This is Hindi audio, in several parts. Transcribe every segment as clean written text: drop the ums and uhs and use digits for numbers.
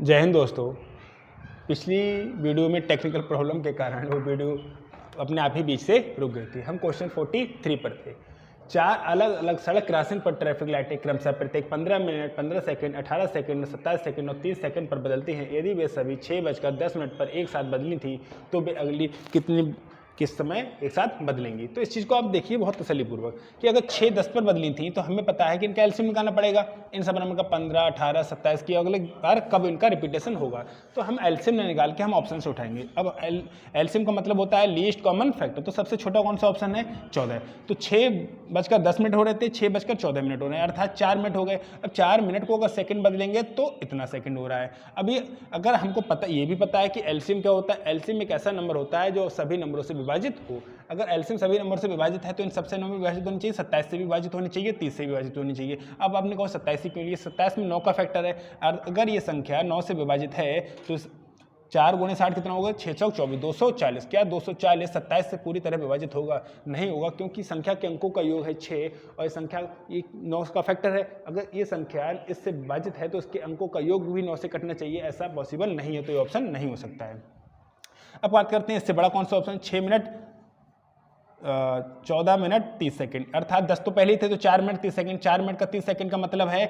जय हिंद दोस्तों। पिछली वीडियो में टेक्निकल प्रॉब्लम के कारण वो वीडियो अपने आप ही बीच से रुक गई थी। हम क्वेश्चन 43 पर थे। चार अलग अलग सड़क क्रॉसिंग पर ट्रैफिक लाइटें क्रमशः प्रत्येक 15 मिनट, 15 सेकंड, 18 सेकंड, 27 सेकंड और 30 सेकंड पर बदलती हैं। यदि वे सभी 6:10 पर एक साथ बदली थी तो वे अगली किस समय एक साथ बदलेंगी। तो इस चीज़ को आप देखिए बहुत तसल्लीपूर्वक कि अगर 6:10 पर बदली थी तो हमें पता है कि इनका एलसीएम निकालना पड़ेगा। इन सब नंबर का 15, 18, 27 की अगले बार कब इनका रिपीटेशन होगा। तो हम एलसीएम निकाल के हम ऑप्शन से उठाएंगे। अब एलसीएम का मतलब होता है लीस्ट कॉमन फैक्टर। तो सबसे छोटा कौन सा ऑप्शन है? 14। तो 6:10 हो रहे थे, 6:14 हो रहे हैं, अर्थात 4 मिनट हो गए। अब 4 मिनट को अगर सेकंड बदलेंगे तो इतना सेकंड हो रहा है। अभी अगर हमको पता ये भी पता है कि एलसीएम क्या होता है। एलसीएम एक ऐसा नंबर होता है जो सभी नंबरों से विभाजित हो। अगर एलसीएम सभी नंबर से विभाजित है तो इन सबसे नंबर विभाजित होनी चाहिए। 27 से भी विभाजित होनी चाहिए, 30 से भी विभाजित होनी चाहिए। अब आपने कहा 27 क्यों लिए? 27 में 9 का फैक्टर है। और अगर ये संख्या 9 से विभाजित है तो 4 × 60 कितना होगा? 6 चौक 24, 240। क्या 240 27 से पूरी तरह विभाजित होगा? नहीं होगा, क्योंकि संख्या के अंकों का योग है 6 और ये संख्या 9 का फैक्टर है। अगर ये संख्या इससे विभाजित है तो इसके अंकों का योग भी 9 से कटना चाहिए। ऐसा पॉसिबल नहीं है, तो ये ऑप्शन नहीं हो सकता है। अब बात करते हैं इससे बड़ा कौन सा ऑप्शन। 6 मिनट 14 मिनट 30 सेकंड, अर्थात 10 तो पहले ही थे तो 4 मिनट 30 सेकंड। 4 मिनट का 30 सेकंड का मतलब है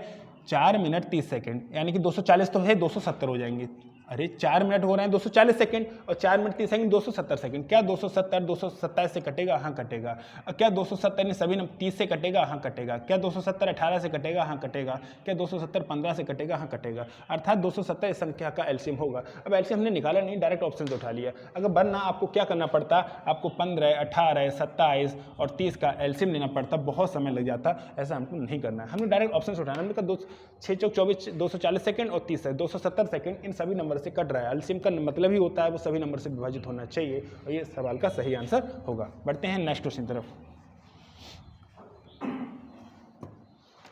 4 मिनट 30 सेकंड, यानी कि 240 तो है, 270 हो जाएंगे। अरे 4 मिनट हो रहे हैं 240 सेकंड और 4 मिनट 30 सेकंड 270 सेकंड। क्या 270 227 से कटेगा? हाँ कटेगा। क्या 270 ने सभी 30 से कटेगा? हाँ कटेगा। क्या 270 18 से कटेगा? हाँ कटेगा। क्या 270 15 से कटेगा? हाँ कटेगा। अर्थात 270 इस संख्या का एलसीएम होगा। अब एलसीएम हमने निकाला नहीं, डायरेक्ट ऑप्शन से उठा लिया। अगर बनना आपको क्या करना पड़ता? आपको 15, 18, 27 और 30 का एलसीएम लेना पड़ता, बहुत समय लग जाता। ऐसा हमको नहीं करना है, हमने डायरेक्ट ऑप्शन से उठाना। हमने कहा 6 चौक 24, 240 सेकंड और 30 है, 270 सेकंड इन सभी नंबर से कट रहा है। एलसीएम का मतलब ही होता है वो सभी नंबर से विभाजित होना चाहिए और ये सवाल का सही आंसर होगा। बढ़ते हैं नेक्स्ट क्वेश्चन तरफ।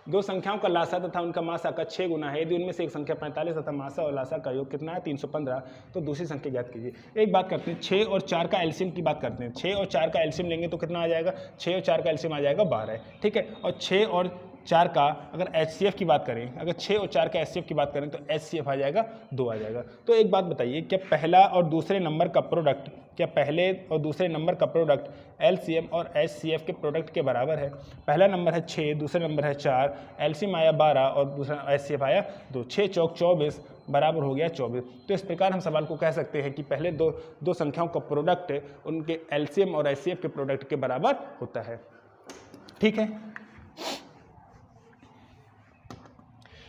दो संख्याओं का लासा तथा उनका मासा का 6 गुना है। यदि उनमें से एक संख्या 45 तथा मासा और लासा का योग कितना है? 315। तो दूसरी संख्या ज्ञात कीजिए। एक बात करते हैं, 6 और 4 का एलसीएम की बात करते हैं। 6 और 4 का एलसीएम लेंगे तो कितना आ जाएगा? 6 और 4 का एलसीएम आ जाएगा 12, ठीक है। और 6 और 4 का अगर एचसीएफ की बात करें, अगर 6 और 4 का एचसीएफ की बात करें तो एचसीएफ आ जाएगा 2 आ जाएगा। तो एक बात बताइए, क्या पहला और दूसरे नंबर का प्रोडक्ट, क्या पहले और दूसरे नंबर का प्रोडक्ट एलसीएम और एचसीएफ के प्रोडक्ट के बराबर है? पहला नंबर है 6, दूसरा नंबर है 4, एलसीएम आया 12 और दूसरा एचसीएफ आया 2। 6 चौक 24 बराबर हो गया 24। तो इस प्रकार हम सवाल को कह सकते हैं कि पहले दो संख्याओं का प्रोडक्ट उनके एलसीएम और एचसीएफ के प्रोडक्ट के बराबर होता है, ठीक है।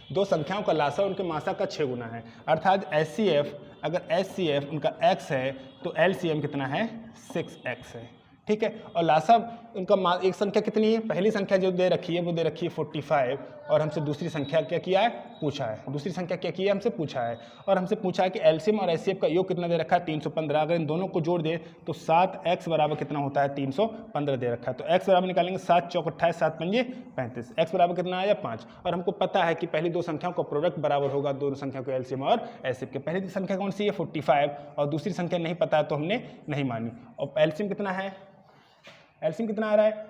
दो संख्याओं का लासा उनके मासा का 6 गुना है, अर्थात एचसीएफ, अगर एचसीएफ उनका x है तो एलसीएम कितना है? 6x है, ठीक है। और लासा उनका एक संख्या कितनी है? पहली संख्या जो दे रखी है वो दे रखी है 45 और हमसे दूसरी संख्या क्या किया है? पूछा है। दूसरी संख्या क्या की है? हमसे पूछा है और हमसे पूछा है कि एलसीएम और एचसीएफ का योग कितना दे रखा है? 315। अगर इन दोनों को जोड़ दे तो 7x बराबर कितना होता है? 315 दे रखा है। तो x बराबर निकालेंगे 7 चौक 28, 7 पंजे 35। x बराबर कितना आया? 5। और हमको पता है कि पहली दो संख्याओं का प्रोडक्ट बराबर होगा दोनों संख्याओं के एलसीएम और एचसीएफ के। पहली संख्या कौन सी है? 45 और दूसरी संख्या नहीं पता है तो हमने नहीं मानी। और एलसीएम कितना है? एलसीएम कितना आ रहा है?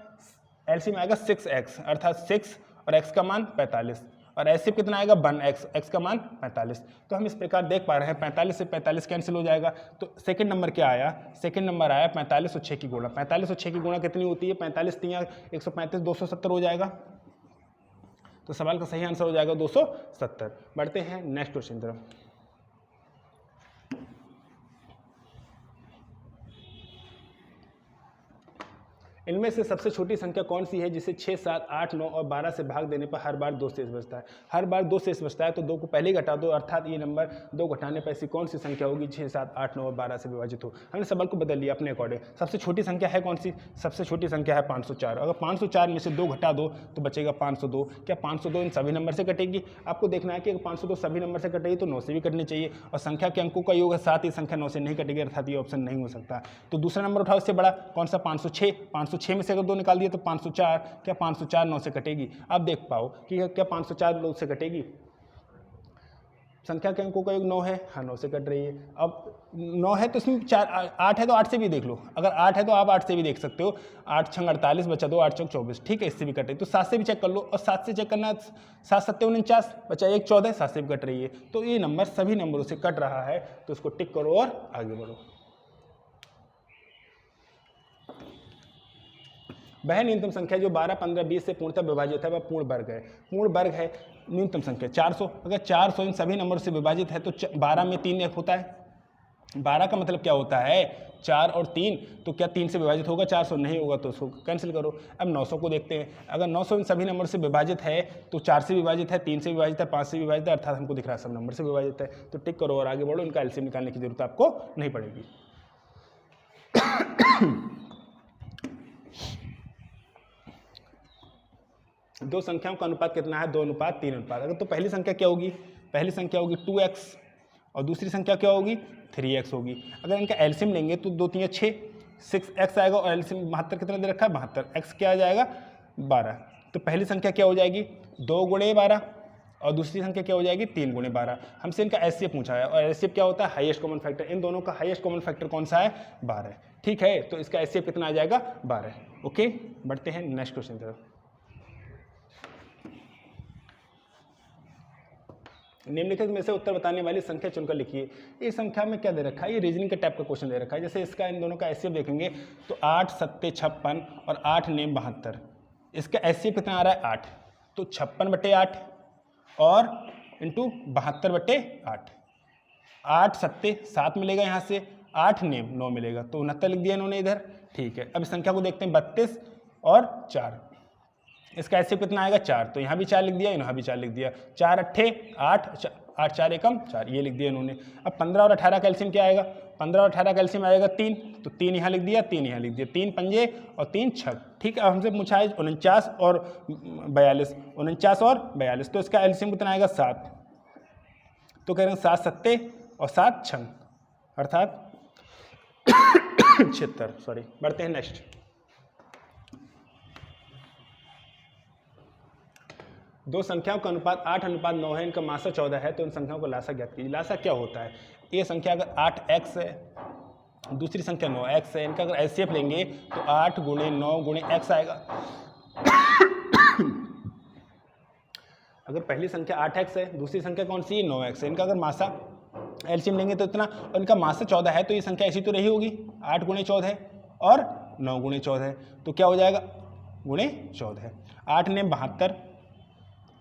एलसीएम आएगा 6x, अर्थात 6 और x का मान 45 और एचसीएफ कितना आएगा? 1x, x का मान 45। तो हम इस प्रकार देख पा रहे हैं 45 से 45 कैंसिल हो जाएगा। तो सेकंड नंबर क्या आया? सेकंड नंबर आया 45 और 6 की गुणा। 45 और 6 की गुणा कितनी होती है? 45 3 135, 270 हो जाएगा। तो सवाल का सही आंसर हो जाएगा 270। बढ़ते हैं नेक्स्ट क्वेश्चन तरफ। इनमें से सबसे छोटी संख्या कौन सी है जिसे 6, 7, 8, 9 और 12 से भाग देने पर हर बार 2 शेष बचता है? हर बार 2 शेष बचता है तो 2 को पहले घटा दो, अर्थात ये नंबर 2 घटाने पर ऐसी कौन सी संख्या होगी 6, 7, 8, 9 और 12 से विभाजित हो? हमने सवाल को बदल लिया अपने अकॉर्डिंग। सबसे छोटी संख्या है कौन सी? सबसे छोटी संख्या है 504। अगर 504 में से 2 घटा दो तो बचेगा 502। क्या 502 इन सभी नंबर से कटेगी? आपको देखना है कि अगर 502 सभी नंबर से कटेगी तो 9 से भी कटनी चाहिए और संख्या के अंकों का योग है 7, ये संख्या 9 से नहीं कटेगी, अर्थात ये ऑप्शन नहीं हो सकता। तो दूसरा नंबर उठाओ, इससे बड़ा कौन सा? 506। 506 में से अगर 2 निकाल दिए तो 504। क्या 504 9 से कटेगी? आप देख पाओ कि क्या 504 9 से कटेगी? संख्या के अंकों का योग 9 है, हाँ 9 से कट रही है। अब 9 है तो इसमें 8 है तो 8 से भी देख लो, अगर 8 है तो आप 8 से भी देख सकते हो। 8 छंग 48 बचा 2, 8 चौक 24, ठीक है, इससे भी कट रही है। तो 7 से भी चेक कर लो, और 7 से चेक करना, 7 7 49 बचा 1 14, 7 से भी कट रही है। तो ये नंबर सभी नंबरों से कट रहा है, तो इसको टिक करो और आगे बढ़ो। वह न्यूनतम संख्या जो 12, 15, 20 से पूर्णतः विभाजित है वह पूर्ण वर्ग है। पूर्ण वर्ग है न्यूनतम संख्या 400। अगर 400 इन सभी नंबरों से विभाजित है तो 12 में 3 एक होता है। 12 का मतलब क्या होता है, 4 और 3, तो क्या 3 से विभाजित होगा 400? नहीं होगा, तो उसको कैंसिल करो। अब 900 को देखते हैं। अगर 900 इन सभी नंबर से विभाजित है तो 4 से विभाजित है, 3 से विभाजित है, 5 से विभाजित है, अर्थात हमको दिख रहा है सब नंबर से विभाजित है। तो टिक करो और आगे बढ़ो, इनका एलसीएम निकालने की जरूरत आपको नहीं पड़ेगी। दो संख्याओं का अनुपात कितना है, 2 अनुपात 3 अनुपात। अगर तो पहली संख्या क्या होगी, पहली संख्या होगी 2x और दूसरी संख्या क्या होगी 3x होगी। अगर इनका एलसीएम लेंगे तो 2 3 6, 6x आएगा और एलसीएम 72 कितना दे रखा है 72, x क्या आ जाएगा 12। तो पहली संख्या क्या हो जाएगी 2 गुणे 12 और दूसरी संख्या क्या हो जाएगी 3 गुणे 12। हमसे इनका एचसीएफ पूछा है और एचसीएफ क्या होता है, हाईएस्ट कॉमन फैक्टर। इन दोनों का हाईएस्ट कॉमन फैक्टर कौन सा है 12, ठीक है। तो इसका एचसीएफ कितना आ जाएगा 12। ओके, बढ़ते हैं नेक्स्ट क्वेश्चन की तरफ। निम्नलिखित में से उत्तर बताने वाली संख्या चुनकर लिखिए। इस संख्या में क्या दे रखा है, ये रीजनिंग के टाइप का क्वेश्चन दे रखा है। जैसे इसका इन दोनों का एचसीएफ देखेंगे तो 8 7 56 और 8 9 72। इसका एचसीएफ कितना आ रहा है 8, तो 56/8 और इंटू 72/8। 8 7 7 मिलेगा यहाँ से, 8 9 मिलेगा, तो 69 लिख दिया इन्होंने इधर, ठीक है। अब संख्या को देखते हैं 32 और 4। इसका एचसीएफ कितना आएगा 4, तो यहाँ भी 4 लिख दिया, यहाँ भी 4 लिख दिया। 4 8 8, 8 4 एकम 4, ये लिख दिया इन्होंने। अब 15 और 18 का एलसीएम क्या आएगा, 15 और 18 का एलसीएम आएगा 3, तो 3 यहाँ लिख दिया, 3 यहाँ लिख दिया। 3 पंजे और 3 छक, ठीक है। अब हमसे पूछा है 49 और 42, 49 और 42, तो इसका एलसीएम कितना आएगा 7। तो कह रहे हैं 7 7 और 7 6, अर्थात 76। सॉरी, बढ़ते हैं नेक्स्ट। दो संख्याओं का अनुपात 8:9 है, इनका मासा 14 है, तो इन संख्याओं का लासा ज्ञात कीजिए। लासा क्या होता है, ये संख्या अगर 8x है, दूसरी संख्या 9x है, इनका अगर एचसीएफ लेंगे तो 8 गुणे 9 गुणे x आएगा। अगर पहली संख्या 8x है, दूसरी संख्या कौन सी है 9x है, इनका अगर मासा एलसीएम लेंगे तो इतना, और इनका मासा 14 है, तो ये संख्या ऐसी तो रही होगी 8 गुणे 14 और 9 गुणे 14, तो क्या हो जाएगा गुणे 14। 8 ने 72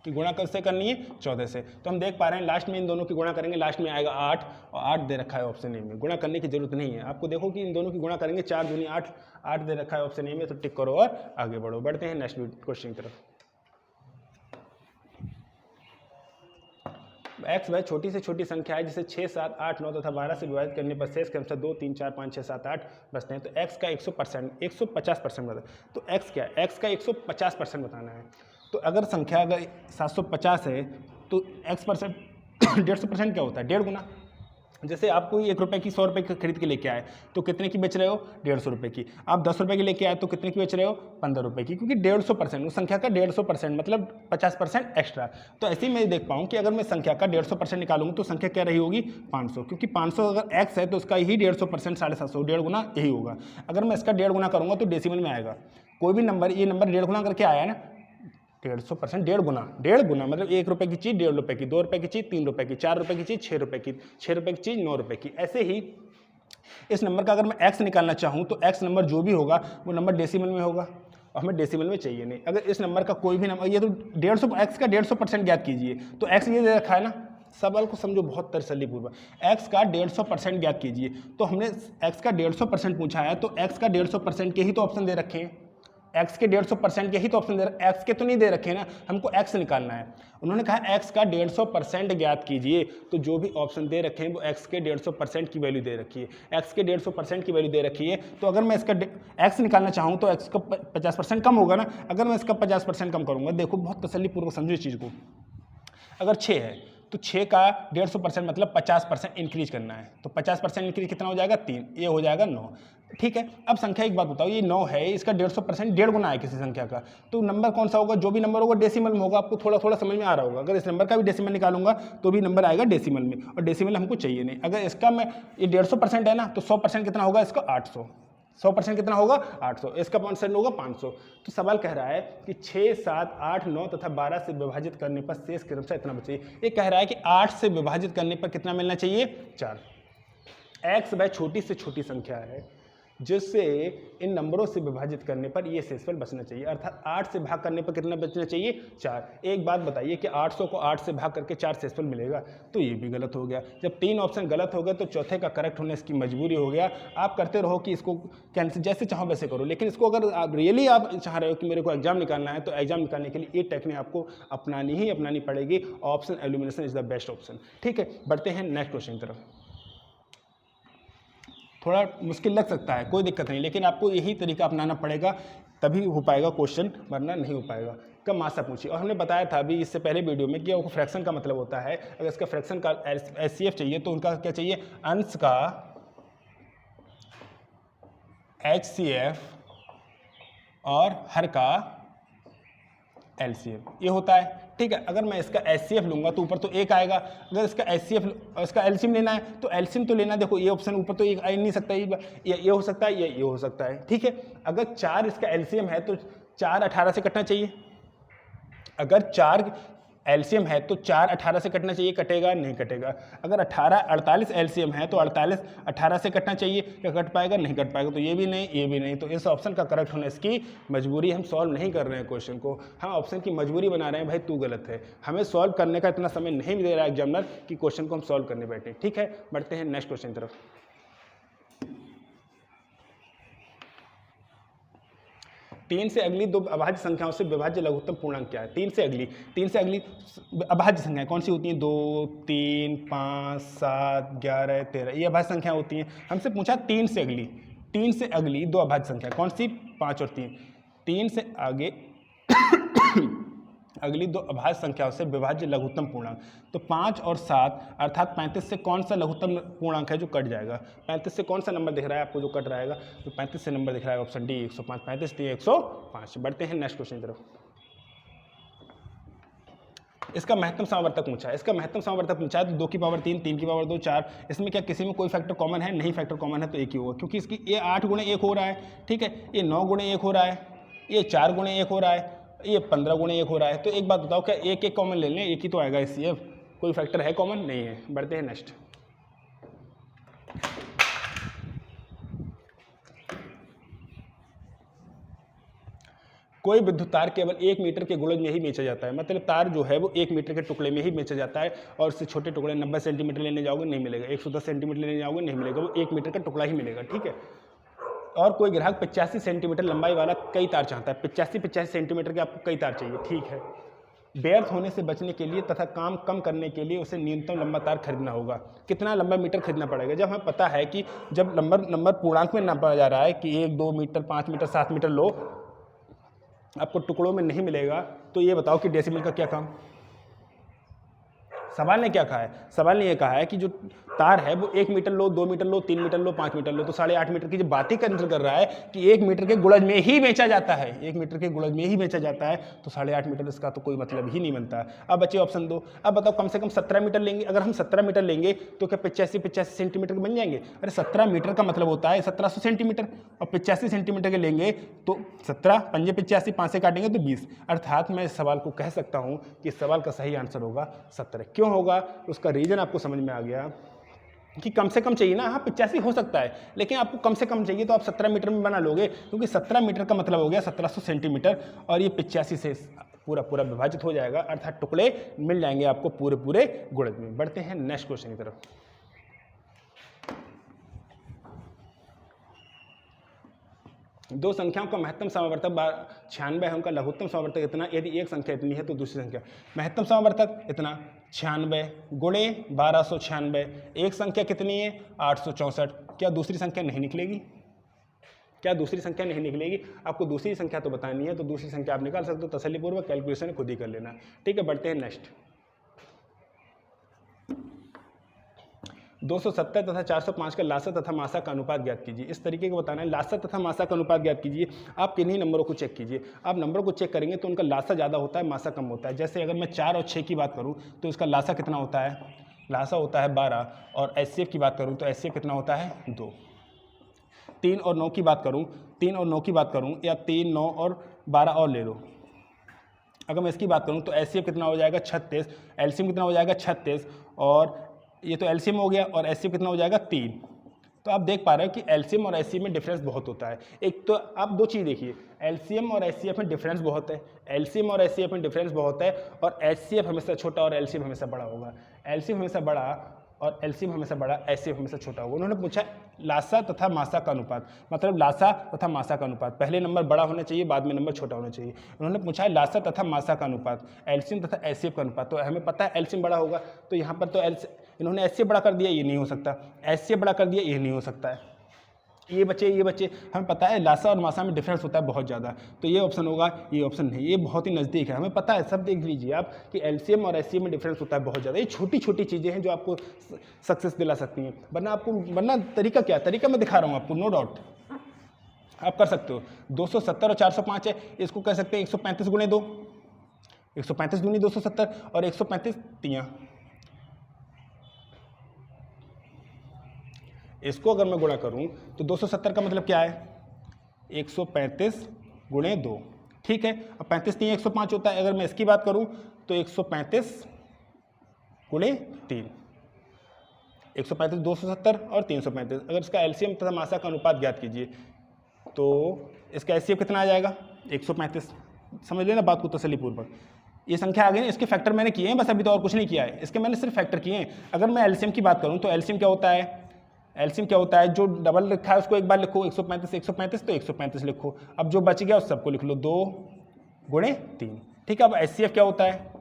की गुणा कैसे करनी है 14 से, तो हम देख पा रहे हैं लास्ट में इन दोनों की गुणा करेंगे, लास्ट में आएगा 8 और 8 दे रखा है ऑप्शन ए में। गुणा करने की जरूरत नहीं है आपको, देखो कि इन दोनों की गुणा करेंगे 4 दूनी 8, 8 दे रखा है ऑप्शन ए में, तो टिक करो और आगे बढ़ो। बढ़ते हैं नेक्स्ट क्वेश्चन की तरफ। x वह छोटी से छोटी संख्या है जिसे 6 7 8 9 तथा 12 से विभाजित करने पर शेष क्रमशः 2 3 4 5 6 7 8 बचते हैं। तो x का 150% बताना। तो x क्या है, x का 150% बताना है। तो अगर संख्या अगर 750 है तो x% 150% क्या होता है 1.5 गुना। जैसे आपको 1 रुपये की 100 रुपये की खरीद के लेके आए तो कितने की बेच रहे हो 150 रुपये की। आप 10 रुपये की लेके आए तो कितने की बेच रहे हो 15 रुपये की, क्योंकि 150% उस संख्या का 150% मतलब 50% एक्स्ट्रा। तो ऐसे ही मैं देख पाऊँ कि अगर मैं संख्या का 150% निकालूंगा तो संख्या क्या रही होगी 500, क्योंकि 500 अगर x है तो उसका ही 150% 750, 1.5 गुना यही होगा। अगर मैं इसका 1.5 गुना करूँगा तो डेसिमल में आएगा। कोई भी नंबर, ये नंबर 1.5 गुना करके आया है ना 150%, 1.5 गुना मतलब 1 रुपये की चीज़ 1.5 रुपये की, 2 रुपये की चीज़ 3 रुपये की, 4 रुपये की चीज़ 6 रुपये की, 6 रुपये की चीज़ 9 रुपये की। ऐसे ही इस नंबर का अगर मैं x निकालना चाहूँ तो x नंबर जो भी होगा वो नंबर डेसिमल में होगा और हमें डेसिमल में चाहिए नहीं। अगर इस नंबर का कोई भी नंबर, ये तो 150 x का 150% ज्ञात कीजिए, तो x ये दे रखा है ना, सवाल को समझो बहुत तसल्लीपूर्वक। x का 150% ज्ञात कीजिए, तो हमने x का 150% पूछा है तो x का 150% के ही तो ऑप्शन दे रखे हैं, x के 150% के ही तो ऑप्शन दे रखे, x के तो नहीं दे रखे ना, हमको x निकालना है। उन्होंने कहा x का 150% ज्ञात कीजिए, तो जो भी ऑप्शन दे रखे हैं वो x के 150% की वैल्यू दे रखी है, x के 150% की वैल्यू दे रखी है। तो अगर मैं इसका x निकालना चाहूँ तो x का 50% कम होगा ना। अगर मैं इसका 50% कम करूँगा, देखो बहुत तसल्लीपूर्वक समझो इस चीज़ को। अगर 6 है तो 6 का 150% मतलब 50% इंक्रीज करना है, तो 50% इंक्रीज कितना हो जाएगा 3, ये हो जाएगा 9। ठीक है। अब संख्या एक बात बताओ, ये 9 है, इसका 150% 1.5 गुना है किसी संख्या का, तो नंबर कौन सा होगा? जो भी नंबर होगा डेसिमल में होगा। आपको थोड़ा थोड़ा समझ में आ रहा होगा। अगर इस नंबर का भी डेसिमल निकालूंगा तो भी नंबर आएगा डेसिमल में, और डेसिमल हमको चाहिए नहीं। अगर इसका मैं ये 150% है ना, तो 100% कितना होगा इसका? 800। 100% कितना होगा? 800। इसका परसेंट होगा 500। तो सवाल कह रहा है कि 6, 7, 8, 9 तथा 12 से विभाजित करने पर शेष क्रमशः इतना बचे। ये कह रहा है कि 8 से विभाजित करने पर कितना मिलना चाहिए? 4। एक्स बाय छोटी से छोटी संख्या है जिससे इन नंबरों से विभाजित करने पर ये शेषफल बचना चाहिए, अर्थात 8 से भाग करने पर कितना बचना चाहिए? 4। एक बात बताइए कि 800 को 8 से भाग करके 4 शेषफल मिलेगा, तो ये भी गलत हो गया। जब 3 ऑप्शन गलत हो गए तो चौथे का करेक्ट होने इसकी मजबूरी हो गया। आप करते रहो कि इसको कैंसिल जैसे चाहो वैसे करो, लेकिन इसको अगर आप रियली आप चाह रहे हो कि मेरे को एग्जाम निकालना है, तो एग्जाम निकालने के लिए ये टेक्निक आपको अपनानी पड़ेगी। Option elimination is the best option. ठीक है, बढ़ते हैं नेक्स्ट क्वेश्चन की तरफ। थोड़ा मुश्किल लग सकता है, कोई दिक्कत नहीं, लेकिन आपको यही तरीका अपनाना पड़ेगा, तभी हो पाएगा क्वेश्चन, वरना नहीं हो पाएगा। कब मासा पूछिए। और हमने बताया था अभी इससे पहले वीडियो में कि आपको फ्रैक्शन का मतलब होता है, अगर इसका फ्रैक्शन का एचसीएफ चाहिए तो उनका क्या चाहिए? अंश का एचसीएफ और हर का एलसीएम, ये होता है। ठीक है, अगर मैं इसका एचसीएफ लूंगा तो ऊपर तो 1 आएगा। अगर इसका एचसीएफ और इसका एलसीएम लेना है तो एलसीएम तो लेना, देखो ये ऑप्शन ऊपर तो 1 आ ही नहीं सकता, ये हो सकता है, ये हो सकता है। ठीक है, अगर 4 इसका एलसीएम है तो 4 18 से कटना चाहिए। अगर 4 एलसीएम है तो 4 18 से कटना चाहिए, कटेगा नहीं कटेगा। अगर 18 48 एलसीएम है तो 48 18 से कटना चाहिए, क्या कट पाएगा? नहीं कट पाएगा। तो ये भी नहीं, ये भी नहीं। तो इस ऑप्शन का करेक्ट होना इसकी मजबूरी। हम सॉल्व नहीं कर रहे हैं क्वेश्चन को, हम ऑप्शन की मजबूरी बना रहे हैं। भाई तू गलत है, हमें सॉल्व करने का इतना समय नहीं दे रहा है एग्जामिनर कि क्वेश्चन को हम सॉल्व करने बैठे। ठीक है, बढ़ते हैं नेक्स्ट क्वेश्चन की तरफ। 3 से अगली दो अभाज्य संख्याओं से विभाज्य लघुत्तम पूर्णांक क्या है? 3 से अगली अभाज्य संख्याएं कौन सी होती हैं? 2, 3, 5, 7, 11, 13, ये अभाज्य संख्या होती हैं। हमसे पूछा 3 से अगली दो अभाज्य संख्या कौन सी? 5 और 3। 3 से आगे अगली दो अभाज्य संख्याओं से विभाज्य लघुत्तम पूर्णांक, तो 5 और 7 अर्थात 35 से कौन सा लघुत्तम पूर्णांक है जो कट जाएगा? 35 से कौन सा नंबर दिख रहा है आपको जो कट रहा है? तो 35 से नंबर दिख रहा है ऑप्शन डी 105। 35 डी 105। बढ़ते हैं नेक्स्ट क्वेश्चन की तरफ। इसका महत्तम समावर्तक पूछा है। इसका महत्तम समावर्तक पूछा है तो 2 की पावर 3, 3 की पावर 2, 4। इसमें क्या किसी में कोई फैक्टर कॉमन है? नहीं, फैक्टर कॉमन है तो एक ही होगा, क्योंकि इसकी ये 8 गुणे 1 हो रहा है। ठीक है, ये 9 गुणे 1 हो रहा है, ये 4 गुणे 1 हो रहा है, ये 15 गुणे 1 हो रहा है। तो एक बात बताओ, क्या एक एक कॉमन ले लें? एक ही तो आएगा एचसीएफ, कोई फैक्टर है कॉमन? नहीं है। बढ़ते हैं नेक्स्ट। कोई विद्युत तार केवल 1 मीटर के गुणज में ही बेचा जाता है, मतलब तार जो है वो 1 मीटर के टुकड़े में ही बेचा जाता है, और उससे छोटे टुकड़े 90 सेंटीमीटर लेने जाओगे नहीं मिलेगा, 110 सेंटीमीटर लेने जाओगे नहीं मिलेगा, वो 1 मीटर का टुकड़ा ही मिलेगा। ठीक है, और कोई ग्राहक 85 सेंटीमीटर लंबाई वाला कई तार चाहता है। 85 सेंटीमीटर के आपको कई तार चाहिए। ठीक है, व्यर्थ होने से बचने के लिए तथा काम कम करने के लिए उसे न्यूनतम लंबा तार खरीदना होगा। कितना लंबा मीटर खरीदना पड़ेगा? जब हमें पता है कि जब नंबर पूर्णांक में नापा जा रहा है कि 1, 2 मीटर, 5 मीटर, 7 मीटर लो, आपको टुकड़ों में नहीं मिलेगा, तो ये बताओ कि डेसिमल का क्या काम? सवाल ने क्या कहा है? सवाल ने ये कहा है कि जो तार है वो 1 मीटर लो, 2 मीटर लो, 3 मीटर लो, 5 मीटर लो, तो 8.5 मीटर की जो बात ही कंसिडर कर रहा है कि 1 मीटर के गुणज में ही बेचा जाता है, 1 मीटर के गुणज में ही बेचा जाता है, तो 8.5 मीटर इसका तो कोई मतलब ही नहीं बनता। अब बच्चे ऑप्शन 2। अब बताओ कम से कम 17 मीटर लेंगे। अगर हम 17 मीटर लेंगे तो क्या 85 सेंटीमीटर के बन जाएंगे? अरे 17 मीटर का मतलब होता है 1700 सेंटीमीटर, और 85 सेंटीमीटर के लेंगे तो 17 पंजे 85, 5 से काटेंगे तो 20। अर्थात मैं इस सवाल को कह सकता हूँ कि इस सवाल का सही आंसर होगा 17। क्यों होगा? उसका रीजन आपको समझ में आ गया कि कम से कम चाहिए ना। हाँ 85 हो सकता है, लेकिन आपको कम से कम चाहिए तो आप 17 मीटर में बना लोगे, क्योंकि 17 मीटर का मतलब हो गया 1700 सेंटीमीटर, और ये 85 से पूरा विभाजित हो जाएगा, अर्थात टुकड़े मिल जाएंगे आपको पूरे गुणज में। बढ़ते हैं नेक्स्ट क्वेश्चन की तरफ। दो संख्याओं का महत्तम समावर्तक 96 है, उनका लघुत्तम समावर्तक इतना। यदि एक संख्या इतनी है तो दूसरी संख्या। महत्तम समावर्तक इतना 96 गुणे 1296। एक संख्या कितनी है? 864। क्या दूसरी संख्या नहीं निकलेगी? क्या दूसरी संख्या नहीं निकलेगी? आपको दूसरी संख्या तो बतानी है, तो दूसरी संख्या आप निकाल सकते हो, तसल्लीपूर्वक कैलकुलेशन खुद ही कर लेना। ठीक है, बढ़ते हैं नेक्स्ट। 270 तथा 405 का लासा तथा मासा का अनुपात ज्ञात कीजिए। इस तरीके का बताना है, लासा तथा मासा का अनुपात ज्ञात कीजिए। आप किन्हीं नंबरों को चेक कीजिए, आप नंबरों को चेक करेंगे तो उनका लासा ज़्यादा होता है, मासा कम होता है। जैसे अगर मैं 4 और 6 की बात करूँ तो इसका लासा कितना होता है, लासा होता है 12, और एचसीएफ की बात करूँ तो एचसीएफ कितना होता है 2। 3 और 9 की बात करूँ, 3 और 9 की बात करूँ, या 3, 9 और 12 और ले लो, अगर मैं इसकी बात करूँ तो एचसीएफ कितना हो जाएगा 36, एलसीएम कितना हो जाएगा 36, और ये तो एलसीएम हो गया, और एचसीएफ कितना हो जाएगा 3। तो आप देख पा रहे हो कि एलसीएम और एचसीएफ में डिफरेंस बहुत होता है। एक तो आप दो चीज़ देखिए, एलसीएम और एचसीएफ में डिफरेंस बहुत है, एलसीएम और एचसीएफ में डिफरेंस बहुत है, और एचसीएफ हमेशा छोटा और एलसीएम हमेशा बड़ा होगा। एलसीएम हमेशा बड़ा और एलसीएम हमेशा बड़ा, एचसीएफ हमेशा छोटा होगा। उन्होंने पूछा लासा तथा मासा का अनुपात, मतलब लासा तथा मासा का अनुपात, पहले नंबर बड़ा होना चाहिए, बाद में नंबर छोटा होना चाहिए। उन्होंने पूछा है लासा तथा मासा का अनुपात, एलसीएम तथा एचसीएफ का अनुपात, तो हमें पता है एलसीएम बड़ा होगा, तो यहाँ पर तो इन्होंने एचसीएफ बड़ा कर दिया, ये नहीं हो सकता, एचसीएफ बड़ा कर दिया, ये नहीं हो सकता है। ये बच्चे हमें पता है लासा और मासा में डिफरेंस होता है बहुत ज़्यादा, तो ये ऑप्शन होगा, ये ऑप्शन नहीं, ये बहुत ही नज़दीक है, हमें पता है, सब देख लीजिए आप कि एलसीएम और एचसीएफ में डिफरेंस होता है बहुत ज़्यादा। ये छोटी छोटी चीज़ें हैं जो आपको सक्सेस दिला सकती हैं, वरना तरीका क्या, तरीका मैं दिखा रहा हूँ आपको, नो डाउट आप कर सकते हो। 270 और 405 है, इसको कह सकते हैं 135 गुणे 2, 135 दूनी 270 और 135 तियाँ, इसको अगर मैं गुणा करूं तो 270 का मतलब क्या है 135 गुणे 2, ठीक है। अब 35 3 105 होता है, अगर मैं इसकी बात करूं तो 135 गुणे 3, 135 270 और 335। अगर इसका एलसीएम तथा मासा का अनुपात ज्ञात कीजिए तो इसका एचसीएफ कितना आ जाएगा 135। समझ लेना बात को तसल्लीपूर्वक, ये संख्या आ गई, इसके फैक्टर मैंने किए हैं बस, अभी तो और कुछ नहीं किया है, इसके मैंने सिर्फ फैक्टर किए हैं। अगर मैं एलसीएम की बात करूं तो एलसीएम क्या होता है, एलसीएम क्या होता है, जो डबल लिखा है उसको एक बार लिखो, 135 135 तो 135 लिखो, अब जो बच गया उस सबको लिख लो 2 गुणे 3, ठीक है। अब एचसीएफ क्या होता है,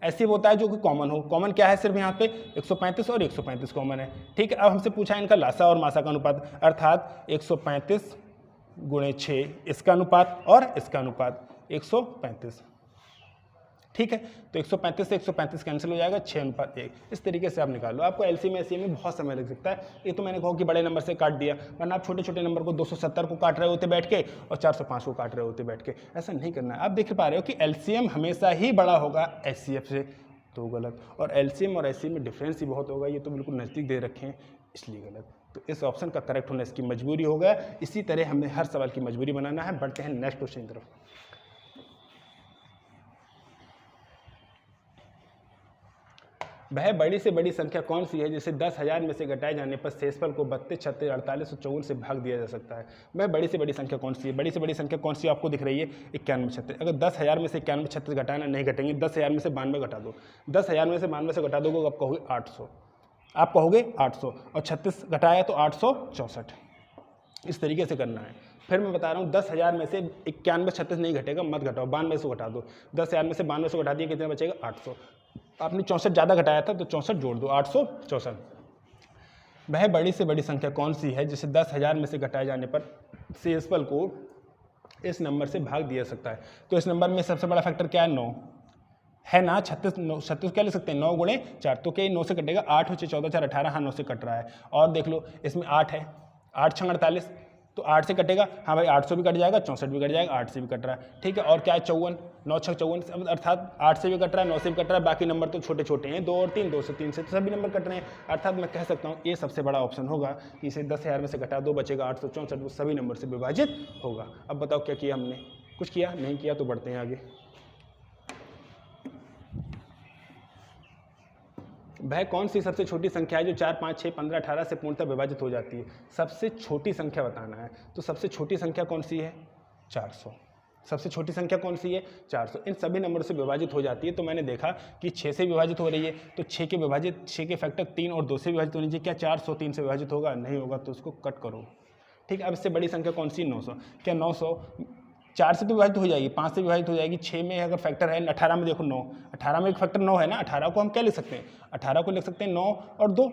एचसीएफ होता है जो कि कॉमन हो, कॉमन क्या है सिर्फ यहाँ पे 135 और 135 कॉमन है, ठीक है। अब हमसे पूछा है इनका लासा और मासा का अनुपात, अर्थात 135 गुणे 6 इसका अनुपात और इसका अनुपात 135, ठीक है। तो 135 से 135 कैंसिल हो जाएगा, 6:1। इस तरीके से आप निकाल लो। आपको एलसीएम एचसीएम में बहुत समय लग सकता है, ये तो मैंने कहा कि बड़े नंबर से काट दिया, वरना आप छोटे छोटे नंबर को 270 को काट रहे होते बैठ के और 405 को काट रहे होते बैठ के, ऐसा नहीं करना है। आप देख पा रहे हो कि एलसीएम हमेशा ही बड़ा होगा एचसीएफ से, तो गलत, और एलसीएम और एचसीएम में डिफरेंस ही बहुत होगा, ये तो बिल्कुल नज़दीक दे रखे हैं इसलिए गलत। तो इस ऑप्शन का करेक्ट होना इसकी मजबूरी हो गया। इसी तरह हमें हर सवाल की मजबूरी बनाना है। बढ़ते हैं नेक्स्ट क्वेश्चन की तरफ। वह बड़ी से बड़ी संख्या कौन सी है जिसे 10,000 में से घटाए जाने पर शेषफल को 32, 36, 48 और 54 से भाग दिया जा सकता है। वह बड़ी से बड़ी संख्या कौन सी है, बड़ी से बड़ी संख्या कौन सी आपको दिख रही है 91, 36। अगर 10,000 में से 91, 36 घटाना नहीं घटेंगे, 10,000 में से 92 घटा दो, 10,000 में से 92 से घटा दोगे आप कहोगे 800, आप कहोगे 800, और 36 घटाया तो 864। इस तरीके से करना है। फिर मैं बता रहा हूँ 10,000 में से 91, 36 नहीं घटेगा, मत घटाओ, 92 से घटा दो। 10,000 में से 92 से घटा दिया, कितना बचेगा 800। आपने 64 ज़्यादा घटाया था तो 64 जोड़ दो, 864। वह बड़ी से बड़ी संख्या कौन सी है जिसे 10,000 में से घटाए जाने पर शेषफल को इस नंबर से भाग दिया सकता है। तो इस नंबर में सबसे बड़ा फैक्टर क्या है 9 है ना, 36 क्या ले सकते हैं 9 गुणे 4, तो क्या 9 से कटेगा 8 हो 14 4 18, हाँ 9 से कट रहा है। और देख लो इसमें 8 है, 8 6 48, तो 8 से कटेगा, हाँ भाई 800 भी कट जाएगा, 64 भी कट जाएगा, 8 से भी कट रहा है, ठीक है। और क्या है 54, 9 6 54, अर्थात 8 से भी कट रहा है, 9 से भी कट रहा है, बाकी नंबर तो छोटे छोटे हैं, 2 और 3, 2 से 3 से तो सभी नंबर कट रहे हैं। अर्थात मैं कह सकता हूँ ये सबसे बड़ा ऑप्शन होगा कि इसे 10,000 में से घटा दो, बचेगा 864, वो सभी नंबर से विभाजित होगा। अब बताओ क्या किया हमने, कुछ किया नहीं किया, तो बढ़ते हैं आगे। वह कौन सी सबसे छोटी संख्या है जो 4 5 6 15 18 से पूर्णतः विभाजित हो जाती है। सबसे छोटी संख्या बताना है, तो सबसे छोटी संख्या कौन सी है 400। सबसे छोटी संख्या कौन सी है 400, इन सभी नंबर से विभाजित हो जाती है। तो मैंने देखा कि 6 से विभाजित हो रही है, तो 6 के फैक्टर 3 और 2 से विभाजित होनी चाहिए। क्या 400 3 से विभाजित होगा, नहीं होगा, तो उसको कट करो, ठीक है। अब इससे बड़ी संख्या कौन सी 900, क्या 900 4 से तो विभाजित हो जाएगी, 5 से विभाजित हो जाएगी, 6 में अगर फैक्टर है, 18 में देखो 9, 18 में एक फैक्टर 9 है ना, 18 को हम क्या लिख सकते हैं, 18 को लिख सकते हैं 9 और 2,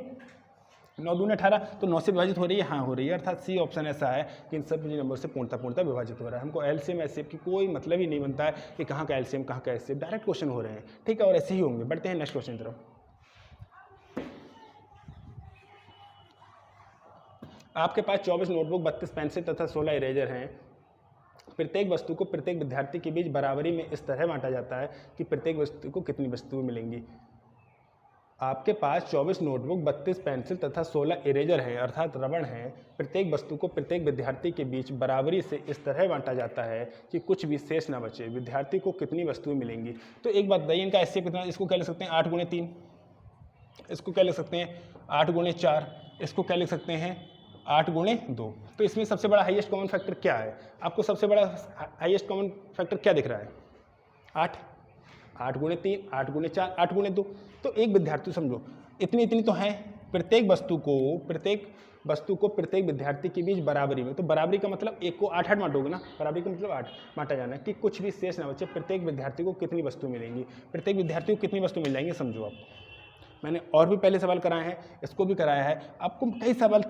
9 दूने 18, तो 9 से विभाजित हो रही है, हाँ हो रही है। अर्थात सी ऑप्शन ऐसा है कि इन सब नंबर से पूर्णतः विभाजित हो रहा है। हमको एलसीएम एचसीएफ की कोई मतलब ही नहीं बनता है कि कहाँ का एलसीएम कहाँ का एचसीएफ, डायरेक्ट क्वेश्चन हो रहे हैं, ठीक है। और ऐसे ही होंगे। बढ़ते हैं नेक्स्ट क्वेश्चन की तरफ। आपके पास 24 नोटबुक, 32 पेंसिल तथा 16 इरेजर हैं। प्रत्येक वस्तु को प्रत्येक विद्यार्थी के बीच बराबरी में इस तरह बांटा जाता है कि प्रत्येक वस्तु को कितनी वस्तुएं मिलेंगी। आपके पास 24 नोटबुक, 32 पेंसिल तथा 16 इरेजर हैं अर्थात रबड़ हैं। प्रत्येक वस्तु को प्रत्येक विद्यार्थी के बीच बराबरी से इस तरह बांटा जाता है कि कुछ भी शेष ना बचे। विद्यार्थी को कितनी वस्तुएं मिलेंगी? तो एक बात बताइए, इनका एचसीएफ कितना? इसको क्या लिख सकते हैं 8 × 3, इसको क्या लिख सकते हैं 8 × 4, इसको क्या लिख सकते हैं 8 × 2। तो इसमें सबसे बड़ा हाईएस्ट कॉमन फैक्टर क्या है? आपको सबसे बड़ा हाईएस्ट कॉमन फैक्टर क्या दिख रहा है? 8 × 3, 8 × 4, 8 × 2। तो एक विद्यार्थी, समझो इतनी तो है, प्रत्येक वस्तु को प्रत्येक विद्यार्थी के बीच बराबरी में। तो बराबरी का मतलब एक को 8 बांटोगे ना, बराबरी का मतलब 8 बांटा जाना है कि कुछ भी शेष ना बचे। प्रत्येक विद्यार्थी को कितनी वस्तु मिलेंगी? प्रत्येक विद्यार्थी को कितनी वस्तु मिल जाएंगी? समझो आप, मैंने और भी पहले सवाल कराए हैं, इसको भी कराया है, आपको कई सवाल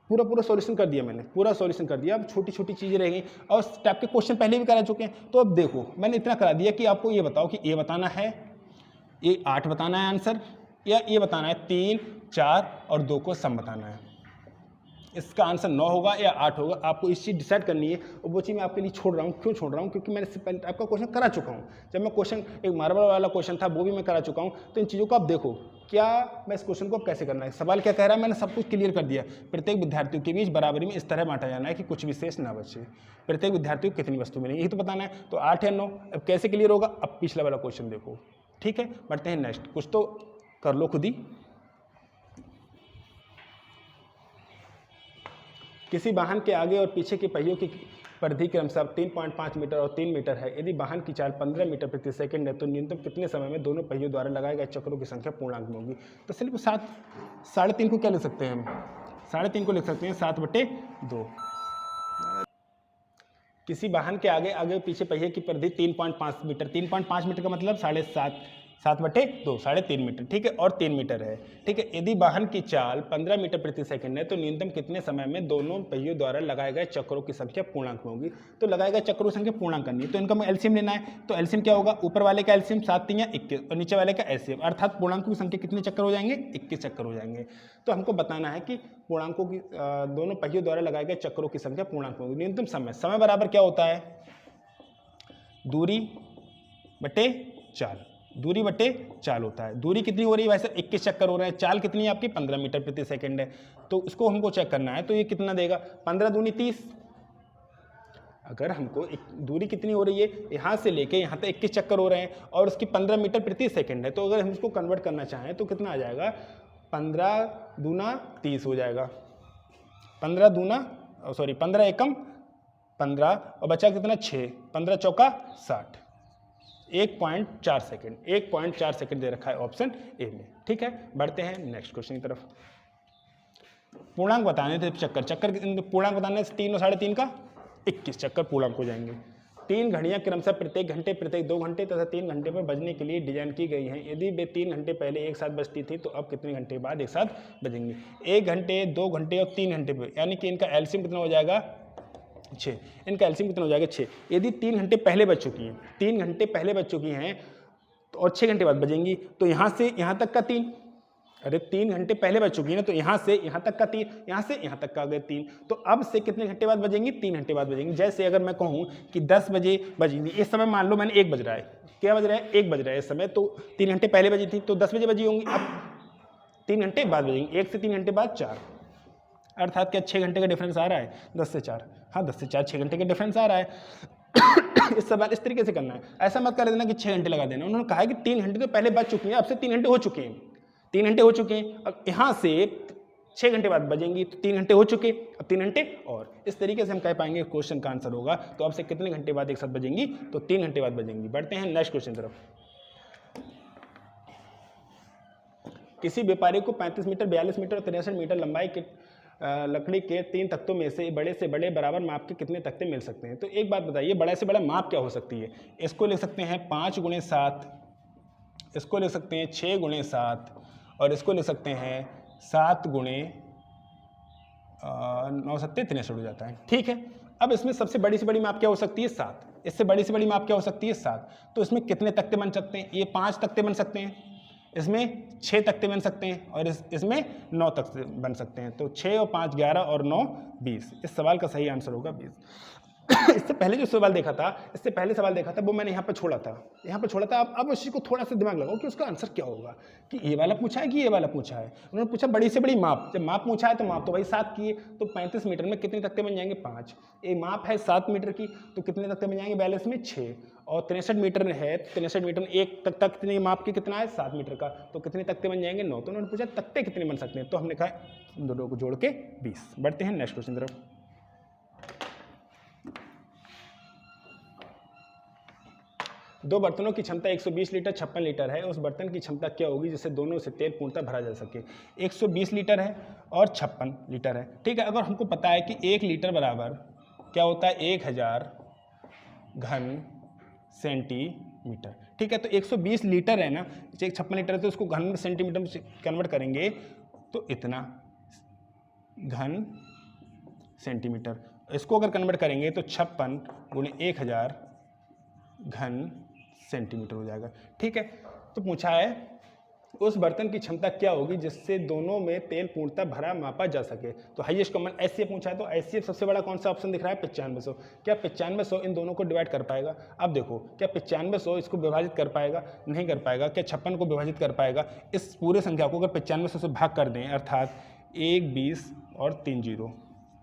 पूरा सॉल्यूशन कर दिया, मैंने पूरा सॉल्यूशन कर दिया। अब छोटी छोटी चीज़ें रह गई और टाइप के क्वेश्चन पहले भी करा चुके हैं। तो अब देखो, मैंने इतना करा दिया कि आपको ये बताओ कि ये बताना है, ये 8 बताना है आंसर, या ये बताना है 3, 4 और 2 को सम बताना है। इसका आंसर 9 होगा या 8 होगा, आपको इस चीज़ डिसाइड करनी है। और वो चीज़ मैं आपके लिए छोड़ रहा हूँ। क्यों छोड़ रहा हूँ? क्योंकि मैंने इससे पहले आपका क्वेश्चन करा चुका हूँ। जब मैं क्वेश्चन एक मार्बल वाला क्वेश्चन था वो भी मैं करा चुका हूँ। तो इन चीज़ों को आप देखो, क्या मैं इस क्वेश्चन को अब कैसे करना है, सवाल क्या कह रहा है, मैंने सब कुछ क्लियर कर दिया। प्रत्येक विद्यार्थियों के बीच बराबरी में इस तरह बांटा जाना है कि कुछ विशेष ना बचे। प्रत्येक विद्यार्थी को कितनी वस्तु मिलेगी यही तो बताना है। तो 8 या 9, अब कैसे क्लियर होगा? अब पिछला वाला क्वेश्चन देखो, ठीक है। बढ़ते हैं नेक्स्ट, कुछ तो कर लो खुद ही। किसी वाहन के आगे और पीछे के पहियों की परिधि क्रमशः 3.5 मीटर और 3 मीटर है। यदि वाहन की चाल 15 मीटर प्रति सेकंड है तो न्यूनतम कितने समय में दोनों पहियों द्वारा लगाए गए चक्रों की संख्या पूर्णांक में होगी? तो सिर्फ 7.5 को क्या लिख सकते हैं हम? 3.5 को लिख सकते हैं 7/2। किसी वाहन के आगे और पीछे पहिए की परिधि 3.5 मीटर, 3.5 मीटर का मतलब 7.2, 3.5 मीटर, ठीक है, और 3 मीटर है, ठीक है। यदि वाहन की चाल 15 मीटर प्रति सेकंड है तो न्यूनतम कितने समय में दोनों पहियों द्वारा लगाए गए चक्रों की संख्या पूर्णांक में होगी? तो लगाए गए चक्रों की संख्या पूर्णांक करनी है, तो इनका एलसीएम लेना है। तो एलसीएम क्या होगा? ऊपर वाले का एलसीएम 7 × 3 = 21 और नीचे वाले का एलसीएम, अर्थात पूर्णांकों की संख्या कितने चक्कर हो जाएंगे? 21 चक्कर हो जाएंगे। तो हमको बताना है कि पूर्णांकों की दोनों पहियों द्वारा लगाए गए चक्रों की संख्या पूर्णांक में होगी। न्यूनतम समय बराबर क्या होता है? दूरी बटे चाल, दूरी बटे चाल होता है। दूरी कितनी हो रही है? वैसे 21 चक्कर हो रहे हैं। चाल कितनी है आपकी? 15 मीटर प्रति सेकंड है। तो उसको हमको चेक करना है, तो ये कितना देगा? 15 दूनी 30। अगर हमको दूरी कितनी हो रही है, यहाँ से लेके यहाँ तक 21 चक्कर हो रहे हैं और उसकी 15 मीटर प्रति सेकंड है, तो अगर हम इसको कन्वर्ट करना चाहें तो कितना आ जाएगा? 15 दूना 30 हो जाएगा। 15 एकम 15 और बचा कितना? 6, 15 चौका 60, 1.4 सेकेंड, 1.4 सेकेंड दे रखा है ऑप्शन ए में, ठीक है। बढ़ते हैं नेक्स्ट क्वेश्चन की तरफ। पूर्णांक बताने थे चक्कर पूर्णांक बताने से 3 और 3.5 का 21 चक्कर पूर्णांक हो जाएंगे। 3 घड़ियां क्रमशः प्रत्येक घंटे, प्रत्येक 2 घंटे तथा 3 घंटे पर बजने के लिए डिजाइन की गई हैं। यदि वे 3 घंटे पहले एक साथ बजती थी तो अब कितने घंटे बाद एक साथ बजेंगी? 1 घंटे, 2 घंटे और 3 घंटे पर, यानी कि इनका एलसीएम कितना हो जाएगा? 6। इनका एलसीएम कितना हो जाएगा? 6। यदि 3 घंटे पहले बज चुकी हैं, 3 घंटे पहले बज चुकी हैं तो और 6 घंटे बाद बजेंगी, तो यहाँ से यहाँ तक का 3, अरे 3 घंटे पहले बज चुकी है ना, तो यहाँ से यहाँ तक का 3, यहाँ से यहाँ तक का आ गए 3, तो अब से कितने घंटे बाद बजेंगी? 3 घंटे बाद बजेंगी। जैसे अगर मैं कहूँ कि 10 बजे बजेंगी, इस समय मान लो मैंने 1 बज रहा है, क्या बज रहा है? 1 बज रहा है इस समय, तो 3 घंटे पहले बजी थी तो 10 बजे बजी होंगी, अब 3 घंटे बाद बजेंगी। 1 से 3 घंटे बाद 4, अर्थात क्या 6 घंटे का डिफरेंस आ रहा है? 10 से 4, हाँ 10 से 4 6 घंटे का डिफरेंस आ रहा है। इस सवाल इस तरीके से करना है, ऐसा मत कर देना कि 6 घंटे लगा देना। उन्होंने कहा है कि 3 घंटे तो पहले बज चुकी हैं, अब से 3 घंटे हो चुके हैं, 3 घंटे हो चुके हैं, अब यहाँ से 6 घंटे बाद बजेंगी तो 3 घंटे हो चुके, अब 3 घंटे और। इस तरीके से हम कह पाएंगे क्वेश्चन का आंसर होगा। तो अब से कितने घंटे बाद एक साथ बजेंगी? तो 3 घंटे बाद बजेंगी। बढ़ते हैं नेक्स्ट क्वेश्चन तरफ। किसी व्यापारी को 35 मीटर, 42 मीटर और 63 मीटर लंबाई के लकड़ी के 3 तख्तों में से बड़े बराबर माप के कितने तख्ते मिल सकते हैं? तो एक बात बताइए, बड़े से बड़ा माप क्या हो सकती है? इसको लिख सकते हैं 5 × 7, इसको लिख सकते हैं 6 × 7 और इसको लिख सकते हैं 7 × 9 7 63 हो जाता है, ठीक है। अब इसमें सबसे बड़ी से बड़ी माप क्या हो सकती है? 7। इससे बड़ी से बड़ी माप क्या हो सकती है? 7। तो इसमें कितने तख्ते बन सकते हैं? ये 5 तख्ते बन सकते हैं, इसमें 6 तख्ते बन सकते हैं और इसमें 9 तख्ते बन सकते हैं। तो 6 और 5 11 और 9 20। इस सवाल का सही आंसर होगा 20। इससे पहले जो सवाल देखा था, इससे पहले सवाल देखा था वो मैंने यहाँ पर छोड़ा था। अब उसी को थोड़ा सा दिमाग लगाओ कि उसका आंसर क्या होगा, कि ये वाला पूछा है कि ये वाला पूछा है। उन्होंने पूछा बड़ी से बड़ी माप, जब माप पूछा है तो माप तो भाई 7 की है, तो 35 मीटर में कितने तख्ते बन जाएंगे 5। एक माप है 7 मीटर की, तो कितने तख्ते बन जाएंगे 42 में 6। और 63 मीटर है, 63 मीटर में एक तख्ता कितने माप की कितना है 7 मीटर का, तो कितने तख्ते बन जाएंगे 9। तो उन्होंने पूछा तख्ते कितने बन सकते हैं, तो हमने कहा दोनों को जोड़ के 20। बढ़ते हैं नेक्स्ट क्वेश्चन तरफ। दो बर्तनों की क्षमता 120 लीटर 56 लीटर है। उस बर्तन की क्षमता क्या होगी जिससे दोनों से तेल पूर्णतः भरा जा सके। 120 लीटर है और 56 लीटर है। ठीक है, अगर हमको पता है कि 1 लीटर बराबर क्या होता है 1000 घन सेंटीमीटर। ठीक है, तो 120 लीटर है ना, 56 लीटर है तो उसको घन सेंटीमीटर में कन्वर्ट करेंगे तो इतना घन सेंटीमीटर। इसको अगर कन्वर्ट करेंगे तो 56 गुणे 1000 घन सेंटीमीटर हो जाएगा। ठीक है, तो पूछा है उस बर्तन की क्षमता क्या होगी जिससे दोनों में तेल पूर्णतः भरा मापा जा सके। तो हाईएस्ट कॉमन एचसीएफ पूछा है, तो एचसीएफ सबसे बड़ा कौन सा ऑप्शन दिख रहा है 9500। क्या 9500 इन दोनों को डिवाइड कर पाएगा? अब देखो, क्या 9500 इसको विभाजित कर पाएगा? नहीं कर पाएगा। क्या 56 को विभाजित कर पाएगा? इस पूरे संख्या को अगर 9500 से भाग कर दें, अर्थात 1 20 और 3 जीरो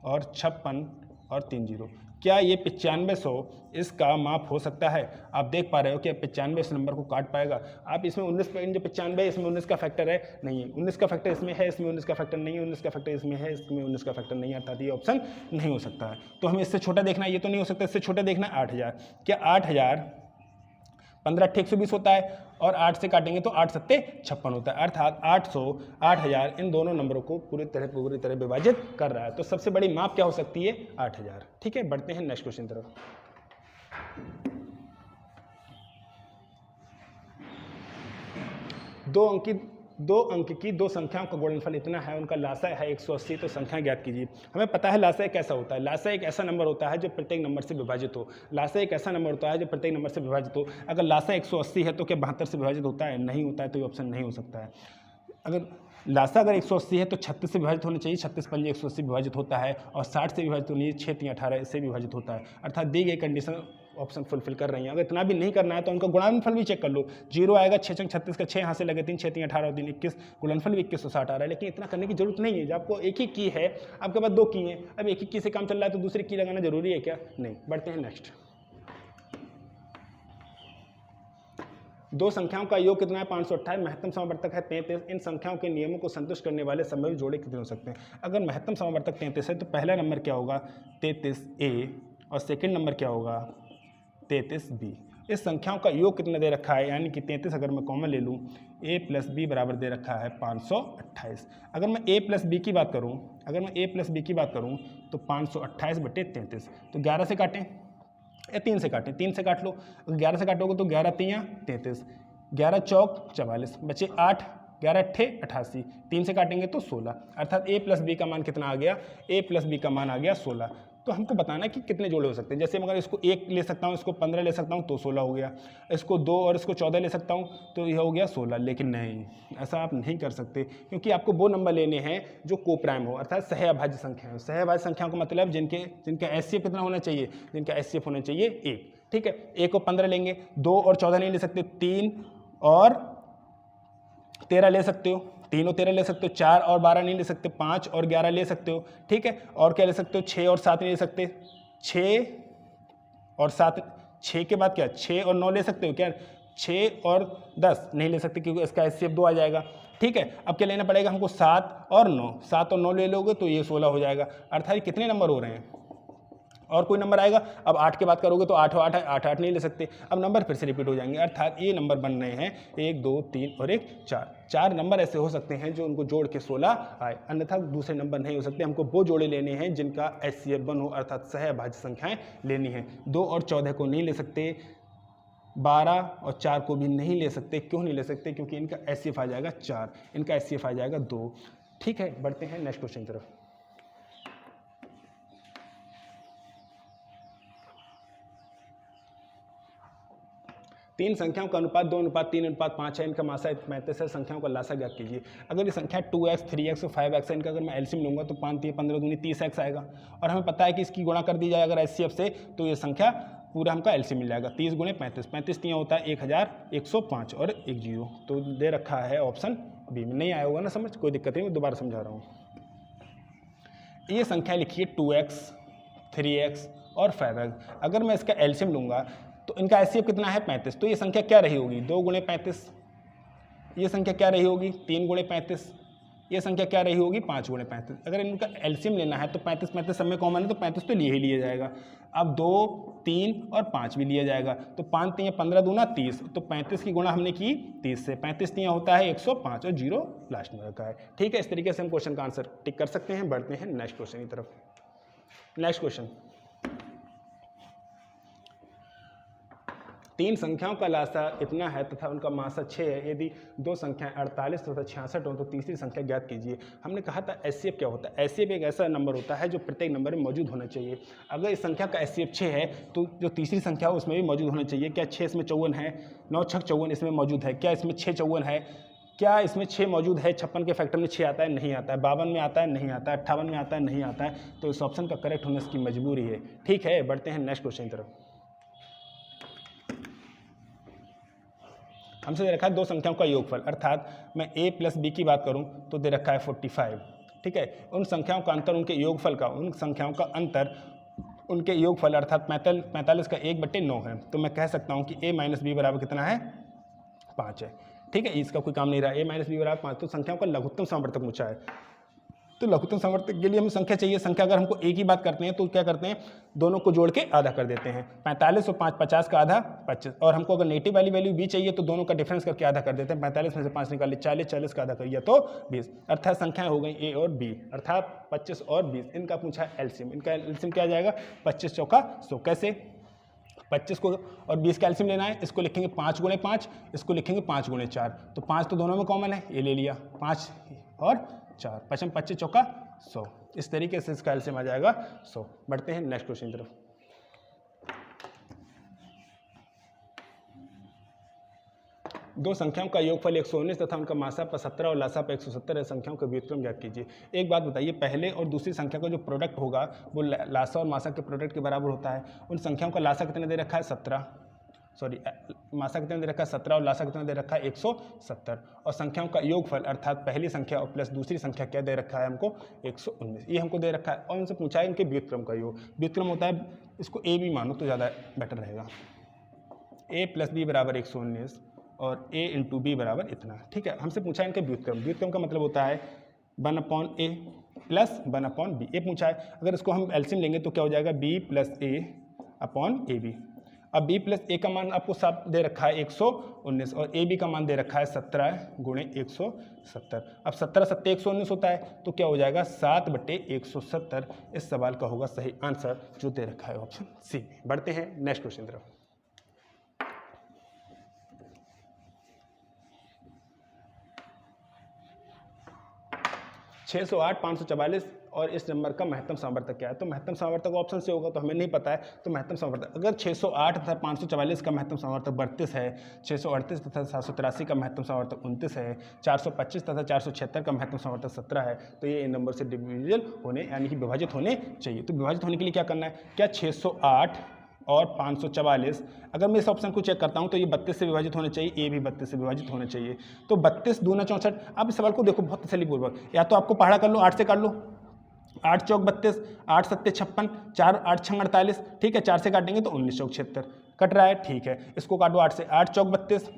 और 56 और 3 जीरो, क्या ये 9500 इसका माप हो सकता है? आप देख पा रहे हो कि 95 इस नंबर को काट पाएगा। आप इसमें 19 जो 95 है इसमें 19 का फैक्टर है नहीं है, 19 का फैक्टर इसमें है, इसमें 19 का फैक्टर नहीं है, 19 का फैक्टर इसमें है, इसमें 19 का फैक्टर नहीं है, अर्थात ये ऑप्शन नहीं हो सकता है। तो हमें इससे छोटा देखना है, ये तो नहीं हो सकता। इससे छोटा देखना है 8000। क्या 8000 15 8 120 होता है और 8 से काटेंगे तो 8 7 56 होता है, अर्थात 800 8000 इन दोनों नंबरों को पूरी तरह विभाजित कर रहा है। तो सबसे बड़ी माप क्या हो सकती है 8000। ठीक है, बढ़ते हैं नेक्स्ट क्वेश्चन तरफ। दो अंक की दो संख्याओं का गुणनफल इतना है, उनका लासा है 180, तो संख्या ज्ञात कीजिए। हमें पता है लासा कैसा होता है। लासा एक ऐसा नंबर होता है जो प्रत्येक नंबर से विभाजित हो। लासा एक ऐसा नंबर होता है जो प्रत्येक नंबर से विभाजित हो। अगर लासा 180 है तो क्या 72 से विभाजित होता है? नहीं होता है, तो ये ऑप्शन नहीं हो सकता है। अगर लासा अगर 180 है तो 36 से विभाजित होना चाहिए, 36 पंजे 180 विभाजित होता है, और 60 से विभाजित होनी चाहिए, 6 3 18 इससे विभाजित होता है। अर्थात दी गई कंडीशन ऑप्शन फुलफिल कर रही है। अगर इतना भी नहीं करना है तो उनका गुणनफल भी चेक कर लो। 0 आएगा 6 चंग 36 का 6 यहाँ से लगे 3 6 3 18 और 3 21, गुणनफल भी 2160 आ रहा है। लेकिन इतना करने की जरूरत नहीं है। जब आपको एक ही की है, आपके पास 2 की हैं, अब एक ही की से काम चल रहा है तो दूसरी की लगाना जरूरी है क्या? नहीं। बढ़ते हैं नेक्स्ट। दो संख्याओं का योग कितना है 528, महत्तम समावर्तक है 33। इन संख्याओं के नियमों को संतुष्ट करने वाले संभावित जोड़े कितने हो सकते हैं? अगर महत्तम समावर्तक 33 है तो पहला नंबर क्या होगा 33A और सेकंड नंबर क्या होगा 33B। इस संख्याओं का योग कितना दे रखा है, यानी कि 33 अगर मैं कॉमन ले लूँ A + B बराबर दे रखा है 528। अगर मैं A + B की बात करूँ तो 528/33, तो 11 से काटें या 3 से काटें, 3 से काट लो। 11 से काटोगे तो 11 3 33, 11 चौक 44, बचे 8, 11 अट्ठे 88, 3 से काटेंगे तो 16, अर्थात A + B का मान कितना आ गया? A + B का मान आ गया 16। तो हमको बताना है कि कितने जोड़े हो सकते हैं। जैसे अगर इसको 1 ले सकता हूँ, इसको 15 ले सकता हूँ तो 16 हो गया, इसको 2 और इसको 14 ले सकता हूँ तो यह हो गया 16। लेकिन नहीं, ऐसा आप नहीं कर सकते, क्योंकि आपको वो नंबर लेने हैं जो कोप्राइम हो, अर्थात सहअभाज्य संख्या हो। सहअभाज्य संख्या का मतलब जिनका एचसीएफ कितना होना चाहिए? जिनका एचसीएफ होना चाहिए 1। ठीक है, 1 और 15 लेंगे, 2 और 14 नहीं ले सकते, 3 और 13 ले सकते हो, 3 और 13 ले सकते हो, 4 और 12 नहीं ले सकते, 5 और 11 ले सकते हो। ठीक है, और क्या ले सकते हो 6 और 7 नहीं ले सकते, 6 और 7, 6 के बाद क्या 6 और 9 ले सकते हो क्या? 6 और 10 नहीं ले सकते क्योंकि इसका एचसीएफ 2 आ जाएगा। ठीक है, अब क्या लेना पड़ेगा हमको 7 और 9, 7 और 9 ले लोगे तो ये 16 हो जाएगा। अर्थात कितने नंबर हो रहे हैं? और कोई नंबर आएगा। अब 8 की बात करोगे तो 8 और 8 है, 8 8 नहीं ले सकते। अब नंबर फिर से रिपीट हो जाएंगे, अर्थात ये नंबर बन रहे हैं 1 2 3 और 1 4। 4 नंबर ऐसे हो सकते हैं जो उनको जोड़ के 16 आए, अन्यथा दूसरे नंबर नहीं हो सकते। हमको वो जोड़े लेने हैं जिनका एचसीएफ 1 हो, अर्थात सहअभाज्य संख्याएं लेनी हैं। 2 और 14 को नहीं ले सकते, 12 और 4 को भी नहीं ले सकते। क्यों नहीं ले सकते? क्योंकि इनका एचसीएफ आ जाएगा 4, इनका एचसीएफ आ जाएगा 2। ठीक है, बढ़ते हैं नेक्स्ट क्वेश्चन की तरफ। तीन संख्याओं का अनुपात 2:3:5 है, इनका मासा 35 है, संख्याओं का लासा ज्ञात कीजिए। अगर ये संख्या 2x 3x और 5x है, इनका अगर मैं एलसीएम लूंगा तो 5 3 15 दूनी 30x आएगा, और हमें पता है कि इसकी गुणा कर दी जाए अगर एचसीएफ से तो ये संख्या पूरा हमका एलसीएम मिल जाएगा। 30 × 35, 35 3 होता है 1105 और 1 0, तो दे रखा है ऑप्शन बी में। नहीं आया होगा ना समझ, कोई दिक्कत नहीं, मैं दोबारा समझा रहा हूँ। ये संख्या लिखिए 2x 3x और 5x। अगर मैं इसका एलसीएम लूंगा तो इनका एचसीएफ कितना है 35, तो ये संख्या क्या रही होगी 2 × 35, ये संख्या क्या रही होगी 3 × 35, ये संख्या क्या रही होगी 5 × 35। अगर इनका एलसीएम लेना है तो 35 35 सब में कॉमन है, तो 35 तो लिए ही लिया जाएगा। अब 2 3 और 5 भी लिया जाएगा, तो 5 3 15 दूना 30, तो 35 की गुणा हमने की 30 से, 35 3 होता है 105 और 0 लास्ट में रखा है। ठीक है, इस तरीके से हम क्वेश्चन का आंसर टिक कर सकते हैं। बढ़ते हैं नेक्स्ट क्वेश्चन की तरफ। नेक्स्ट क्वेश्चन, तीन संख्याओं का लासा इतना है तथा उनका मासा 6 है। यदि दो संख्याएं 48 तथा 66 हो तो तीसरी संख्या ज्ञात कीजिए। हमने कहा था एचसीएफ क्या होता है। एचसीएफ एक ऐसा नंबर होता है जो प्रत्येक नंबर में मौजूद होना चाहिए। अगर इस संख्या का एचसीएफ 6 है तो जो तीसरी संख्या है उसमें भी मौजूद होना चाहिए। क्या 6 इसमें 54 है, 9 6 54 इसमें मौजूद है, क्या इसमें 6 54 है, क्या इसमें 6 मौजूद है। 56 के फैक्टर में 6 आता है, नहीं आता है। 52 में आता है, नहीं आता है। 58 में आता है, नहीं आता है। तो इस ऑप्शन का करेक्ट होना इसकी मजबूरी है। ठीक है, बढ़ते हैं नेक्स्ट क्वेश्चन की तरफ। हमसे दे रखा है दो संख्याओं का योगफल, अर्थात मैं a + b की बात करूं तो दे रखा है 45। ठीक है, उन संख्याओं का अंतर उनके योगफल का, उन संख्याओं का अंतर उनके योगफल अर्थात 45 का 1/9 है। तो मैं कह सकता हूं कि a - b बराबर कितना है 5 है। ठीक है, इसका कोई काम नहीं रहा। a - b बराबर 5, तो संख्याओं का लघुत्तम समवर्तक पूछा है। तो लघुत्तम समवर्तक के लिए हमें संख्या चाहिए। संख्या अगर हमको एक ही बात करते हैं तो क्या करते हैं, दोनों को जोड़ के आधा कर देते हैं। 45 और 5 50 का आधा 25, और हमको अगर नेगेटिव वाली वैल्यू b चाहिए तो दोनों का डिफरेंस करके आधा कर देते हैं। 45 में से 5 निकालिए 40, 40 का आधा करिए तो 20, अर्थात संख्याएं हो गई a और b, अर्थात 25 और 20। इनका पूछा है एलसीएम। इनका एलसीएम क्या आ जाएगा 25 चौका 100। कैसे, 25 को और 20 का एलसीएम लेना है, इसको लिखेंगे 5 × 5, इसको लिखेंगे 5 × 4। तो 5 तो दोनों में कॉमन है, ये ले लिया 5 और 4, 5 25 चौका 100। इस तरीके से इसका एलसीएम आ जाएगा 100। बढ़ते हैं नेक्स्ट क्वेश्चन की तरफ। दो संख्याओं का योगफल 119 तथा उनका मासा 17 और लासा 170 है। संख्याओं का व्युत्क्रम ज्ञात कीजिए। एक बात बताइए, पहले और दूसरी संख्या का जो प्रोडक्ट होगा वो लासा और मासा के प्रोडक्ट के बराबर होता है। उन संख्याओं का लासा कितने दे रखा है 17, सॉरी मासा कितना दे रखा है 17 और लासा कितना दे रखा है 170, और संख्याओं का योगफल अर्थात पहली संख्या और प्लस दूसरी संख्या क्या दे रखा है हमको 119, ये हमको दे रखा है। और उनसे पूछा है इनके व्युत्क्रम का योग। व्युत्क्रम होता है, इसको a भी मानो तो ज़्यादा बेटर रहेगा। a + b बराबर 119 और a × b बराबर इतना। ठीक है, हमसे पूछा है इनके व्युत्क्रम। व्युत्क्रम का मतलब होता है 1/a + 1/b। ये पूछा है, अगर इसको हम एलसीएम लेंगे तो क्या हो जाएगा b + a/ab। अब b + a का मान आपको साफ दे रखा है 119 और ab का मान दे रखा है 17 × 170। अब 17 7 119 होता है, तो क्या हो जाएगा 7/170। इस सवाल का होगा सही आंसर जो दे रखा है ऑप्शन सी। बढ़ते हैं नेक्स्ट क्वेश्चन तरफ। छः 608 544 और इस नंबर का महत्तम सामर्थ्य क्या है। तो महत्तम सामर्थ्य ऑप्शन से होगा, तो हमें नहीं पता है। तो महत्तम सामर्थ्य अगर 608 तथा 544 का महत्तम सामर्थ्य 32 है, 638 तथा 783 का महत्तम सामर्थ्य 29 है, 425 तथा 476 का महत्तम सामर्थ्य 17 है, तो ये इन नंबर से डिविजिबल होने यानी कि विभाजित होने चाहिए। तो विभाजित होने के लिए क्या करना है, क्या 608 और 544, अगर मैं इस ऑप्शन को चेक करता हूं तो ये 32 से विभाजित होना चाहिए, ये भी 32 से विभाजित होना चाहिए। तो 32 दूना 64। अब इस सवाल को देखो बहुत तसल्लीपूर्वक, या तो आपको पढ़ा कर लो 8 से काट लो, 8 चौक 32, 8 7 56, 4 8 6 48। ठीक है, 4 से काटेंगे तो 19 चौक 76 कट रहा है। ठीक है, इसको काटो 8 से, 8 चौक 32,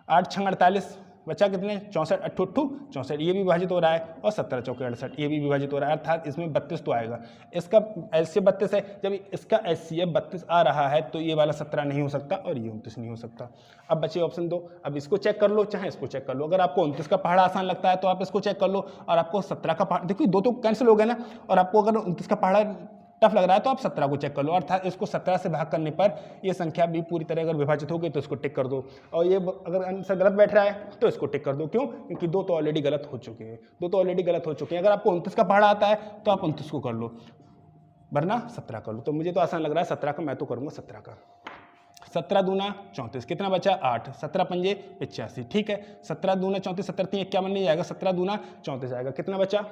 8 6 48, बचा कितने 64 8 64, ये भी विभाजित हो रहा है, और 17 चौके 68 ये भी विभाजित हो रहा है, अर्थात इसमें 32 तो आएगा। इसका एचसीएफ 32 है, जब इसका एचसीएफ 32 आ रहा है तो ये वाला 17 नहीं हो सकता और ये 29 नहीं हो सकता। अब बचे ऑप्शन 2, अब इसको चेक कर लो चाहे इसको चेक कर लो। अगर आपको 29 का पहाड़ा आसान लगता है तो आप इसको चेक कर लो, और आपको 17 का पहाड़ा, देखिए 2 तो कैंसिल हो गए ना, और आपको अगर 29 का पहाड़ा टफ लग रहा है तो आप 17 को चेक कर लो, अर्थात इसको 17 से भाग करने पर ये संख्या भी पूरी तरह अगर विभाजित हो गई तो इसको टिक कर दो, और ये अगर आंसर गलत बैठ रहा है तो इसको टिक कर दो। क्यों? क्योंकि 2 तो ऑलरेडी गलत हो चुके हैं, 2 तो ऑलरेडी गलत हो चुके हैं। अगर आपको 29 का पहाड़ा आता है तो आप 29 को कर लो, वरना 17 कर लो। तो मुझे तो आसान लग रहा है 17 का, मैं तो करूँगा 17 का। 17 दूना 34, कितना बचा 8, 17 पंजे 85, ठीक है। 17 दूना 34, 17 3 51 नहीं जाएगा, 17 दूना 34 आएगा, कितना बचा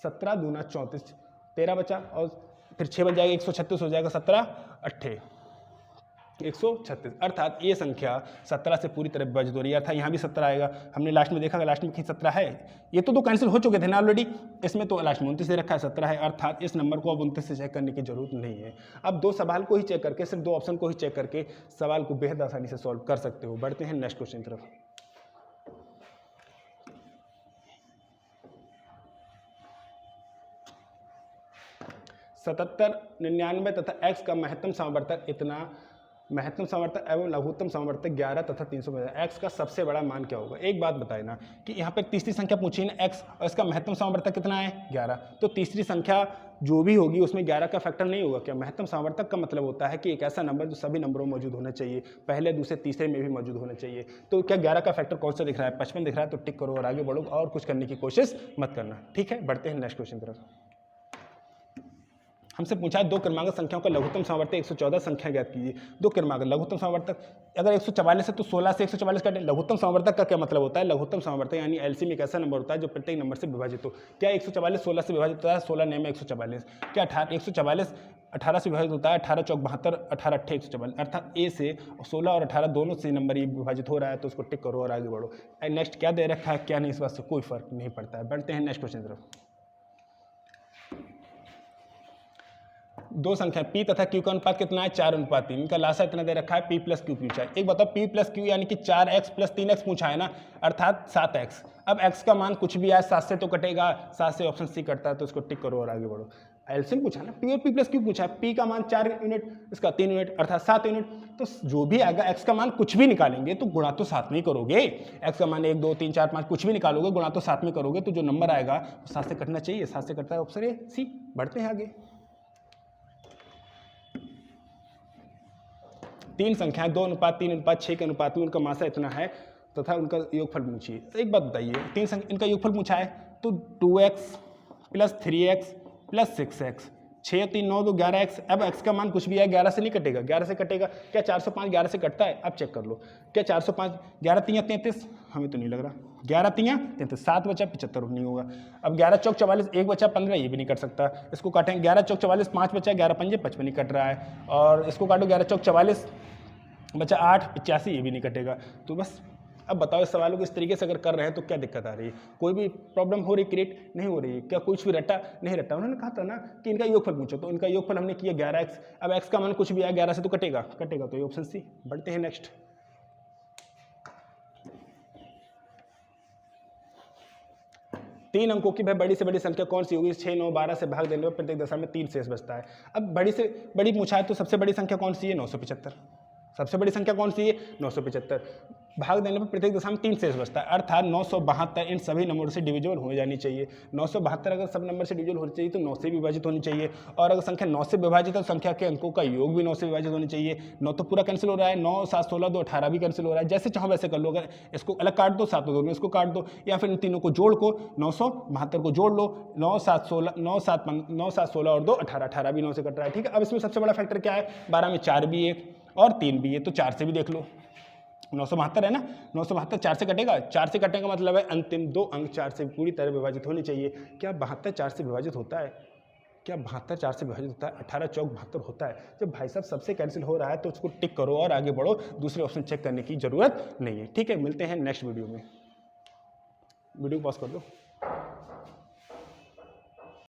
17 दूना 34, 13 बचा और फिर 6 बच जाएगा, 136 हो जाएगा, 17 8 136, अर्थात ये संख्या 17 से पूरी तरह विभाजित हो रही है, अर्थात यहाँ भी 17 आएगा। हमने लास्ट में देखा लास्ट में कहीं 17 है, ये तो कैंसिल हो चुके थे ना ऑलरेडी, इसमें तो लास्ट में 29 से रखा है, 17 है, अर्थात इस नंबर को अब 29 से चेक करने की जरूरत नहीं है। अब 2 सवाल को ही चेक करके, सिर्फ 2 ऑप्शन को ही चेक करके सवाल को बेहद आसानी से सॉल्व कर सकते हो। बढ़ते हैं नेक्स्ट क्वेश्चन की तरफ। सतहत्तर 99 तथा x का महत्तम समवर्तक इतना, महत्तम समवर्तक एवं लघुत्तम समवर्तक 11 तथा 350, x का सबसे बड़ा मान क्या होगा। एक बात बताए ना कि यहाँ पे तीसरी संख्या पूछी ना x, और इसका महत्तम समवर्तक कितना है 11, तो तीसरी संख्या जो भी होगी उसमें 11 का फैक्टर नहीं होगा क्या। महत्तम समवर्तक का मतलब होता है कि एक ऐसा नंबर जो सभी नंबरों में मौजूद होना चाहिए, पहले दूसरे तीसरे में भी मौजूद होना चाहिए। तो क्या 11 का फैक्टर कौन सा दिख रहा है, 55 दिख रहा है, तो टिक करो और आगे बढ़ो और कुछ करने की कोशिश मत करना, ठीक है। बढ़ते हैं नेक्स्ट क्वेश्चन की तरफ। हमसे पूछा है 2 क्रमांक संख्याओं का लघुत्तम समवर्तक 114 संख्या ज्ञात कीजिए। 2 क्रमांक लघुत्तम समवर्तक अगर 144 है तो 16 से 144 काटे। लघुत्तम समवर्तक का क्या मतलब होता है, लघुत्तम समवर्तक यानी एलसीएम एक ऐसा नंबर होता है जो प्रत्येक नंबर से विभाजित हो। क्या 144 16 से विभाजित होता है, 16 9 में 144, क्या 144 18 से विभाजित होता है, 18 चौक 72, 18 8 144, अर्थात ए से 16 और 18 दोनों से नंबर ये विभाजित हो रहा है, तो उसको टिक करो और आगे बढ़ो। नेक्स्ट क्या दे रखा है क्या नहीं, इस बात से कोई फर्क नहीं पड़ता है। बढ़ते हैं नेक्स्ट क्वेश्चन की तरफ। 2 संख्या p तथा q का अनुपात कितना है, 4:3, इनका लासा इतना दे रखा है, p प्लस क्यू पूछा है। एक बताओ p प्लस क्यू यानी कि 4x प्लस 3x पूछा है ना, अर्थात 7x। अब x का मान कुछ भी आए 7 से तो कटेगा, 7 से ऑप्शन सी कटता है, तो उसको टिक करो और आगे बढ़ो। एलसीएम पूछा ना, p और p प्लस क्यू पूछा है, p का मान 4 यूनिट, इसका 3 यूनिट अर्थात 7 यूनिट, तो जो भी आएगा x का मान कुछ भी निकालेंगे तो गुणा तो साथ में ही करोगे। x का मान 1 2 3 4 5 कुछ भी निकालोगे, गुणा तो साथ में करोगे, तो जो नंबर आएगा 7 से कटना चाहिए, 7 से कटता है, ऑप्शन ए सी। बढ़ते हैं आगे। 3 संख्याएं 2:3:6 के अनुपात में उनका मासा इतना है तथा उनका योगफल पूछिए। एक बात बताइए, 3 संख्या इनका योगफल पूछा है तो 2x plus 3x plus 6x, 6 और 3 9 2 11x। अब x का मान कुछ भी है 11 से नहीं कटेगा, 11 से कटेगा क्या 405 11 से कटता है, अब चेक कर लो क्या 405 11 3 33, हमें तो नहीं लग रहा, 11 3 33, 7 बचा 75 नहीं होगा। अब 11 चौक 44, 1 बचा 15, ये भी नहीं कट सकता, इसको काटेंगे 11 चौक 44, 5 बचा 11 पंजे 55 नहीं कट रहा है, और इसको काटो 11 चौक 44 बचा 8 85, ये भी नहीं कटेगा। तो बस अब बताओ इस सवालों को इस तरीके से अगर कर रहे हैं तो क्या दिक्कत आ रही है, कोई भी प्रॉब्लम हो रही क्रिएट नहीं हो रही है क्या, कुछ भी रटा नहीं रटा। उन्होंने कहा था ना कि इनका योगफल पूछो, तो इनका योगफल हमने किया 11x। अब x का मान कुछ भी आया 11 से तो कटेगा, तो ये ऑप्शन सी। बढ़ते हैं नेक्स्ट। 3 अंकों की भाई बड़ी से बड़ी संख्या कौन सी होगी, 6 9 12 से भाग देने पर प्रत्येक दशा में 3 शेष बचता है। अब बड़ी से बड़ी पूछा है तो सबसे बड़ी संख्या कौन सी है, 975। सबसे बड़ी संख्या कौन सी है, 975। भाग देने पर प्रत्येक दशा में 3 शेष बचता है, अर्थात 972 इन सभी नंबरों से डिविजिबल हो जानी चाहिए। 972 अगर सब नंबर से डिविजिबल होनी चाहिए तो 9 से विभाजित होनी चाहिए, और अगर संख्या 9 से विभाजित है तो संख्या के अंकों का योग भी 9 से विभाजित होनी चाहिए। 9 तो पूरा कैंसिल हो रहा है, 9 7 16 2 18 भी कैंसिल हो रहा है, जैसे चाहो वैसे कर लो। अगर इसको अलग काट दो 7 2 में इसको काट दो, या फिर इन तीनों को जोड़ को 972 को जोड़ लो, 9 7 16 9 7 16 और 2 18, 18 भी 9 से कट रहा है, ठीक है। अब इसमें सबसे बड़ा फैक्टर क्या है, 12 में 4 भी 1 और 3 भी है, तो 4 से भी देख लो। 972 है ना, 972 4 से कटेगा, 4 से कटने का मतलब है अंतिम 2 अंक 4 से पूरी तरह विभाजित होनी चाहिए। क्या 72 4 से विभाजित होता है, क्या 72 4 से विभाजित होता है, 18 चौक 72 होता है। जब भाई साहब सबसे कैंसिल हो रहा है तो उसको टिक करो और आगे बढ़ो, दूसरे ऑप्शन चेक करने की जरूरत नहीं है, ठीक है। मिलते हैं नेक्स्ट वीडियो में, वीडियो पॉज कर दो।